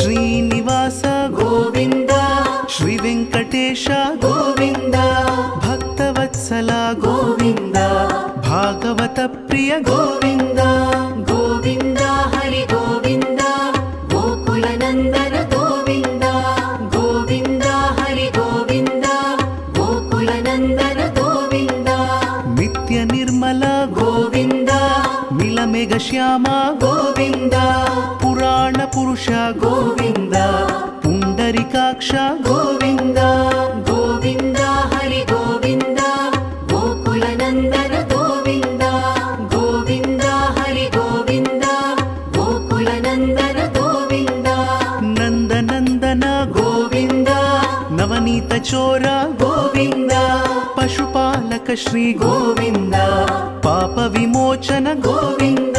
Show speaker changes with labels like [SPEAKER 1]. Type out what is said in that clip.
[SPEAKER 1] ಶ್ರೀನಿವಾಸ
[SPEAKER 2] ಗೋವಿಂದ
[SPEAKER 1] ಶ್ರೀ ವೆಂಕಟೇಶ
[SPEAKER 2] ಗೋವಿಂದ
[SPEAKER 1] ಭಕ್ತವತ್ಸಲ
[SPEAKER 2] ಗೋವಿಂದ
[SPEAKER 1] ಭಾಗವತ ಪ್ರಿಯ
[SPEAKER 2] ಗೋವಿಂದ ಗೋವಿಂದ ಹರಿ ಗೋವಿಂದ ಗೋಕುಲ ನಂದನ ಗೋವಿಂದ ಗೋವಿಂದ ಹರಿ ಗೋವಿಂದ ಗೋಕುಲ ನಂದನ ಗೋವಿಂದ
[SPEAKER 1] ನಿತ್ಯ ನಿರ್ಮಲ
[SPEAKER 2] ಗೋವಿಂದ
[SPEAKER 1] ಮಿಲಮೆಘ ಶ್ಯಾಮ
[SPEAKER 2] ಗೋವಿಂದ
[SPEAKER 1] ಪುರಾಣ ಪುರುಷ
[SPEAKER 2] ಗೋವಿಂದ
[SPEAKER 1] ಪುಂಡರಿಕಾಕ್ಷ
[SPEAKER 2] ಗೋವಿಂದ ಗೋವಿಂದ ಹರಿ ಗೋವಿಂದ ಗೋಕುಲ ನಂದನ ಗೋವಿಂದ ಗೋವಿಂದ ಹರಿ ಗೋವಿಂದ ಗೋಕುಲ ನಂದನ ಗೋವಿಂದ
[SPEAKER 1] ನಂದನಂದನ
[SPEAKER 2] ಗೋವಿಂದ
[SPEAKER 1] ನವನೀತ ಚೋರ
[SPEAKER 2] ಗೋವಿಂದ
[SPEAKER 1] ಪಶುಪಾಲಕ ಶ್ರೀ
[SPEAKER 2] ಗೋವಿಂದ
[SPEAKER 1] ಪಾಪ ವಿಮೋಚನ
[SPEAKER 2] ಗೋವಿಂದ